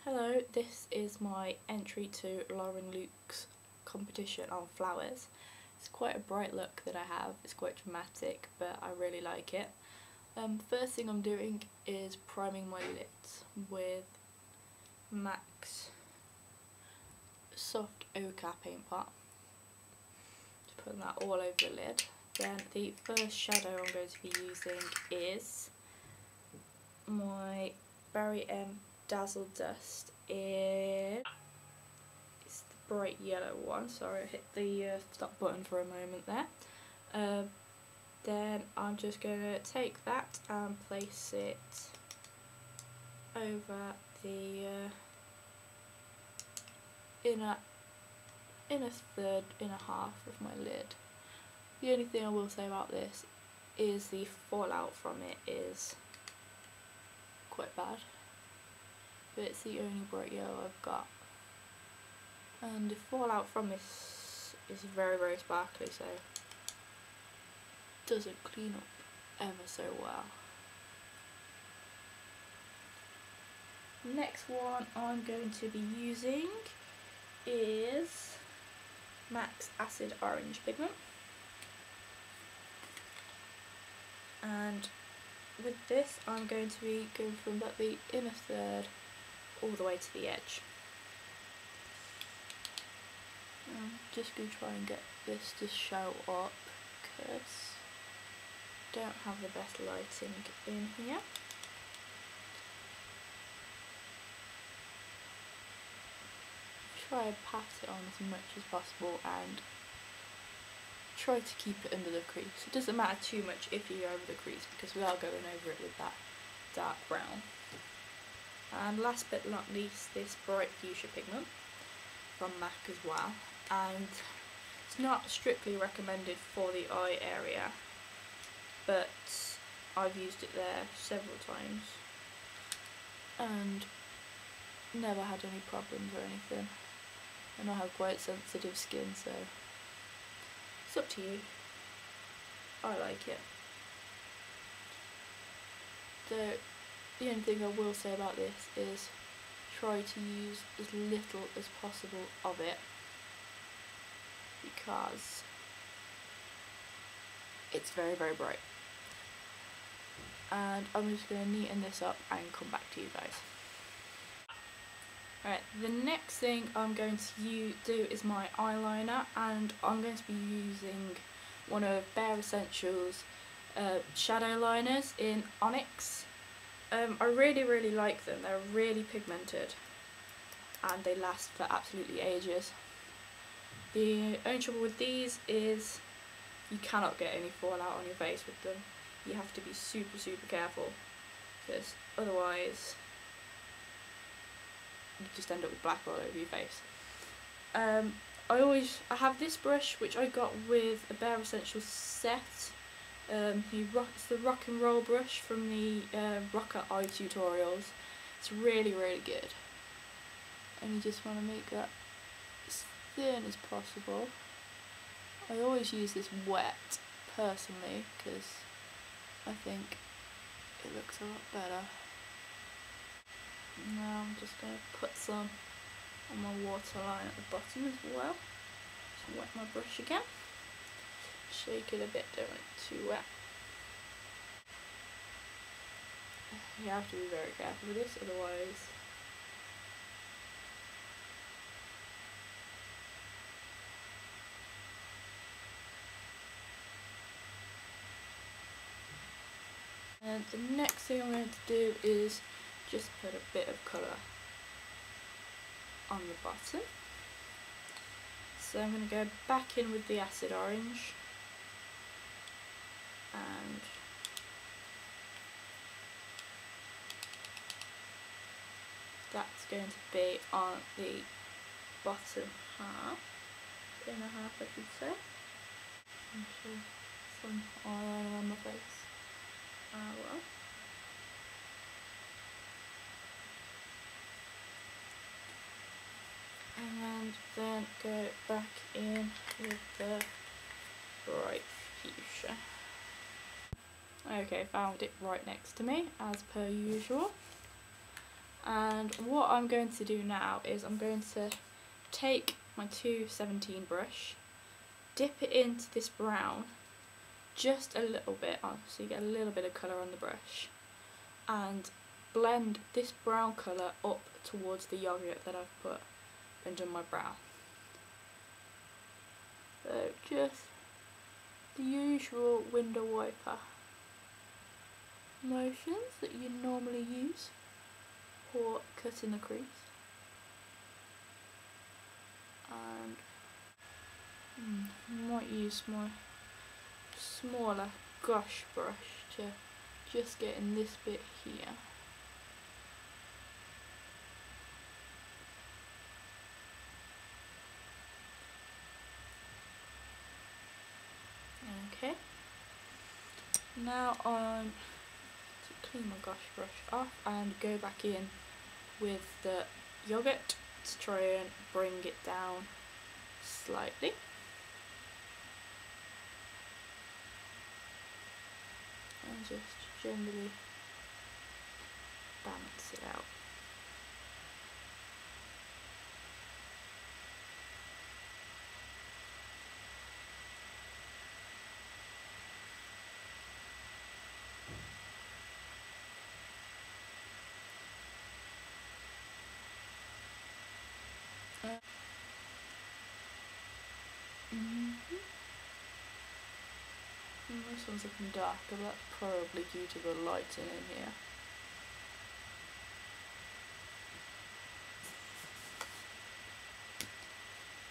Hello, this is my entry to Lauren Luke's competition on flowers. It's quite a bright look that I have, it's quite dramatic but I really like it. First thing I'm doing is priming my lids with MAC's soft ochre paint pot. Just putting that all over the lid. Then the first shadow I'm going to be using is my Berry M Dazzle Dust. It's the bright yellow one. Sorry, I hit the stop button for a moment there. Then I'm just going to take that and place it over the inner half of my lid. The only thing I will say about this is the fallout from it is quite bad, but it's the only bright yellow I've got, and the fallout from this is very sparkly, so it doesn't clean up ever so well. Next one I'm going to be using is MAC's Acid Orange pigment, and with this I'm going to be going from about the inner third all the way to the edge. I'm just going to try and get this to show up because I don't have the best lighting in here. Try and pat it on as much as possible and try to keep it under the crease. It doesn't matter too much if you go over the crease because we are going over it with that dark brown. And last but not least, this bright fuchsia pigment from MAC as well, and it's not strictly recommended for the eye area, but I've used it there several times and never had any problems or anything, and I have quite sensitive skin, so it's up to you. I like it. The only thing I will say about this is try to use as little as possible of it because it's very bright. And I'm just going to neaten this up and come back to you guys. Alright, the next thing I'm going to do is my eyeliner, and I'm going to be using one of Bare Escentuals shadow liners in Onyx. I really like them. They're really pigmented and they last for absolutely ages. The only trouble with these is you cannot get any fallout on your face with them. You have to be super careful because otherwise you just end up with black all over your face. I have this brush which I got with a Bare Escentuals set. It's the rock and roll brush from the Rocker Eye tutorials. It's really good, and you just want to make that as thin as possible. I always use this wet personally because I think it looks a lot better. Now I'm just going to put some on my waterline at the bottom as well. Just wet my brush again. Shake it a bit, don't want it too wet. You have to be very careful with this, otherwise and the next thing I'm going to do is just put a bit of colour on the bottom. So I'm going to go back in with the acid orange, and that's going to be on the bottom half, inner half I should say. I'm sure some eyeliner on my face. Well. And then go back in with the bright fuchsia. Okay, found it right next to me as per usual. And what I'm going to do now is I'm going to take my 217 brush, dip it into this brown just a little bit on, so you get a little bit of colour on the brush, and blend this brown colour up towards the yogurt that I've put under my brow. So just the usual window wiper motions that you normally use for cutting the crease. And I might use my smaller gush brush to just get in this bit here. Okay, now I'm to clean my gush brush off and go back in with the yogurt to try and bring it down slightly. And just generally balance it out. This one's looking darker, but that's probably due to the lighting in here.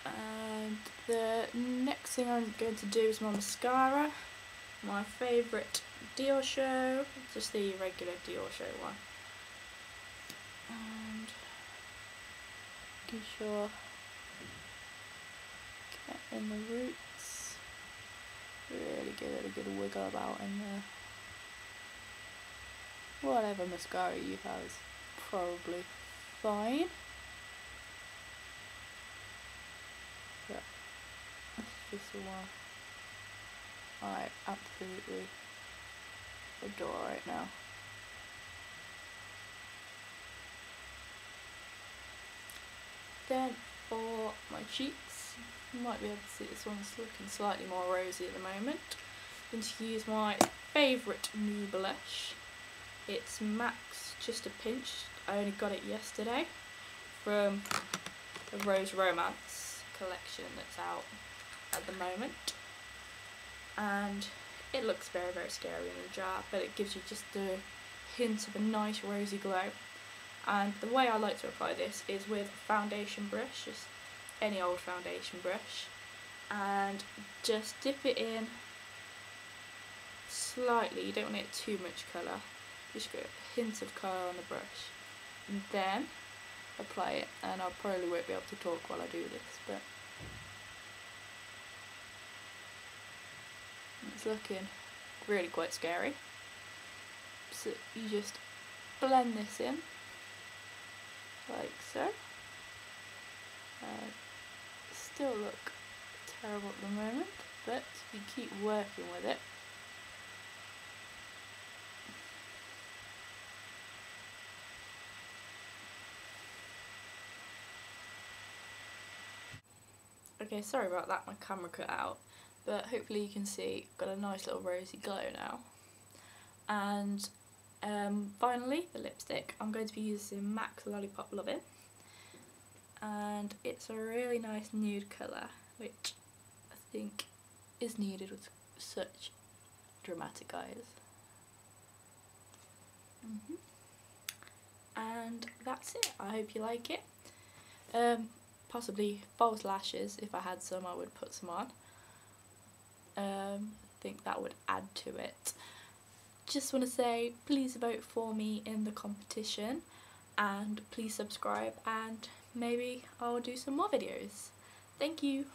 And the next thing I'm going to do is my mascara. My favourite Dior show, just the regular Dior show one. And be sure get in the roots. Really give it a good wiggle about in there. Whatever mascara you have is probably fine. But that's just the one I absolutely adore right now. Then for my cheeks, you might be able to see this one's looking slightly more rosy at the moment. I'm going to use my favourite new blush. It's Max Just a Pinch. I only got it yesterday from the Rose Romance collection that's out at the moment. And it looks very, very scary in the jar, but it gives you just a hint of a nice rosy glow. And the way I like to apply this is with a foundation brush, just any old foundation brush, and just dip it in slightly. You don't want it too much colour, just get a hint of colour on the brush, and then apply it. And I probably won't be able to talk while I do this, but it's looking really quite scary. So you just blend this in like so. Still look terrible at the moment, but you keep working with it. Okay, sorry about that, my camera cut out, but hopefully you can see I've got a nice little rosy glow now. And finally, the lipstick. I'm going to be using MAC Lollipop Lovin, and it's a really nice nude colour, which I think is needed with such dramatic eyes. And that's it. I hope you like it. Possibly false lashes. If I had some, I would put some on. I think that would add to it. Just want to say, please vote for me in the competition, and please subscribe, and maybe I'll do some more videos. Thank you.